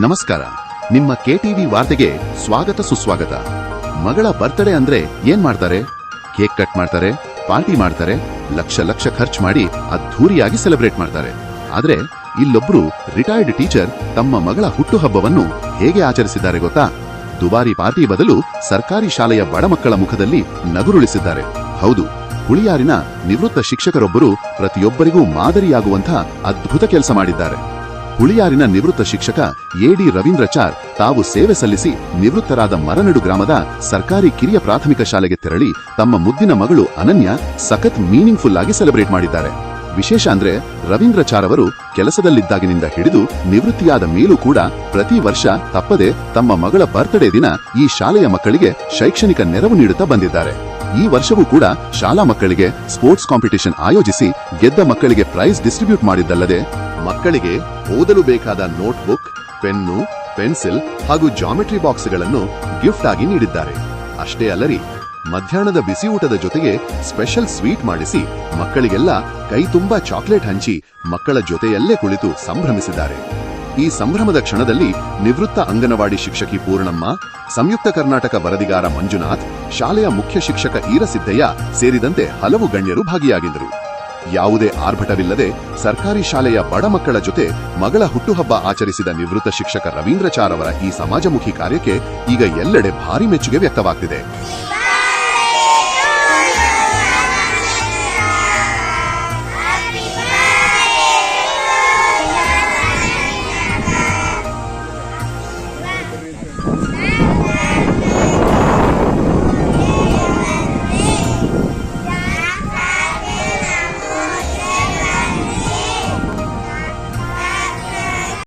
ನಮಸ್ಕಾರ. ನಿಮ್ಮ ಕೆಟಿವಿ ವಾರ್ತೆಗೆ ಸ್ವಾಗತ ಸುಸ್ವಾಗತ. ಮಗಳ ಬರ್ತ್ಡೇ ಅಂದ್ರೆ ಏನ್ ಮಾಡ್ತಾರೆ? ಕೇಕ್ ಕಟ್ ಮಾಡ್ತಾರೆ, ಪಾರ್ಟಿ ಮಾಡ್ತಾರೆ, ಲಕ್ಷ ಖರ್ಚು ಮಾಡಿ ಅದ್ಧೂರಿಯಾಗಿ ಸೆಲೆಬ್ರೇಟ್ ಮಾಡ್ತಾರೆ. ಆದ್ರೆ ಇಲ್ಲೊಬ್ರು ರಿಟೈರ್ಡ್ ಟೀಚರ್ ತಮ್ಮ ಮಗಳ ಹುಟ್ಟುಹಬ್ಬವನ್ನು ಹೇಗೆ ಆಚರಿಸಿದ್ದಾರೆ ಗೊತ್ತಾ? ದುಬಾರಿ ಪಾರ್ಟಿ ಬದಲು ಸರ್ಕಾರಿ ಶಾಲೆಯ ಬಡ ಮಕ್ಕಳ ಮುಖದಲ್ಲಿ ನಗುರುಳಿಸಿದ್ದಾರೆ. ಹೌದು, ಹುಳಿಯಾರಿನ ನಿವೃತ್ತ ಶಿಕ್ಷಕರೊಬ್ಬರು ಪ್ರತಿಯೊಬ್ಬರಿಗೂ ಮಾದರಿಯಾಗುವಂತಹ ಅದ್ಭುತ ಕೆಲಸ ಮಾಡಿದ್ದಾರೆ. ಹುಳಿಯಾರಿನ ನಿವೃತ್ತ ಶಿಕ್ಷಕ ಎಡಿ ರವೀಂದ್ರಚಾರ್ ತಾವು ಸೇವೆ ಸಲ್ಲಿಸಿ ನಿವೃತ್ತರಾದ ಮರನಡು ಗ್ರಾಮದ ಸರ್ಕಾರಿ ಕಿರಿಯ ಪ್ರಾಥಮಿಕ ಶಾಲೆಗೆ ತೆರಳಿ ತಮ್ಮ ಮುದ್ದಿನ ಮಗಳು ಅನನ್ಯ ಸಖತ್ ಮೀನಿಂಗ್ಫುಲ್ ಆಗಿ ಸೆಲೆಬ್ರೇಟ್ ಮಾಡಿದ್ದಾರೆ. ವಿಶೇಷ ಅಂದ್ರೆ ರವೀಂದ್ರಚಾರ್ ಅವರು ಕೆಲಸದಲ್ಲಿದ್ದಾಗಿನಿಂದ ಹಿಡಿದು ನಿವೃತ್ತಿಯಾದ ಮೇಲೂ ಕೂಡ ಪ್ರತಿ ವರ್ಷ ತಪ್ಪದೆ ತಮ್ಮ ಮಗಳ ಬರ್ತ್ಡೇ ದಿನ ಈ ಶಾಲೆಯ ಮಕ್ಕಳಿಗೆ ಶೈಕ್ಷಣಿಕ ನೆರವು ನೀಡುತ್ತಾ ಬಂದಿದ್ದಾರೆ. ಈ ವರ್ಷವೂ ಕೂಡ ಶಾಲಾ ಮಕ್ಕಳಿಗೆ ಸ್ಪೋರ್ಟ್ಸ್ ಕಾಂಪಿಟಿಷನ್ ಆಯೋಜಿಸಿ ಗೆದ್ದ ಮಕ್ಕಳಿಗೆ ಪ್ರೈಸ್ ಡಿಸ್ಟ್ರಿಬ್ಯೂಟ್ ಮಾಡಿದ್ದಲ್ಲದೆ ಮಕ್ಕಳಿಗೆ ಓದಲು ಬೇಕಾದ ನೋಟ್ಬುಕ್, ಪೆನ್ನು, ಪೆನ್ಸಿಲ್ ಹಾಗೂ ಜಾಮೆಟ್ರಿ ಬಾಕ್ಸ್ಗಳನ್ನು ಗಿಫ್ಟ್ ಆಗಿ ನೀಡಿದ್ದಾರೆ. ಅಷ್ಟೇ ಅಲ್ಲರಿ, ಮಧ್ಯಾಹ್ನದ ಬಿಸಿ ಊಟದ ಜೊತೆಗೆ ಸ್ಪೆಷಲ್ ಸ್ವೀಟ್ ಮಾಡಿಸಿ ಮಕ್ಕಳಿಗೆಲ್ಲ ಕೈ ತುಂಬಾ ಚಾಕ್ಲೇಟ್ ಹಂಚಿ ಮಕ್ಕಳ ಜೊತೆಯಲ್ಲೇ ಕುಳಿತು ಸಂಭ್ರಮಿಸಿದ್ದಾರೆ. ಈ ಸಂಭ್ರಮದ ಕ್ಷಣದಲ್ಲಿ ನಿವೃತ್ತ ಅಂಗನವಾಡಿ ಶಿಕ್ಷಕಿ ಪೂರ್ಣಮ್ಮ, ಸಂಯುಕ್ತ ಕರ್ನಾಟಕ ವರದಿಗಾರ ಮಂಜುನಾಥ್, ಶಾಲೆಯ ಮುಖ್ಯ ಶಿಕ್ಷಕ ಈರಸಿದ್ದಯ್ಯ ಸೇರಿದಂತೆ ಹಲವು ಗಣ್ಯರು ಭಾಗಿಯಾಗಿದ್ದರು. ಯಾವುದೇ ಆರ್ಭಟವಿಲ್ಲದೆ ಸರ್ಕಾರಿ ಶಾಲೆಯ ಬಡ ಮಕ್ಕಳ ಜೊತೆ ಮಗಳ ಹುಟ್ಟುಹಬ್ಬ ಆಚರಿಸಿದ ನಿವೃತ್ತ ಶಿಕ್ಷಕ ರವೀಂದ್ರಚಾರ್ ಅವರ ಈ ಸಮಾಜಮುಖಿ ಕಾರ್ಯಕ್ಕೆ ಈಗ ಎಲ್ಲೆಡೆ ಭಾರಿ ಮೆಚ್ಚುಗೆ ವ್ಯಕ್ತವಾಗ್ತಿದೆ.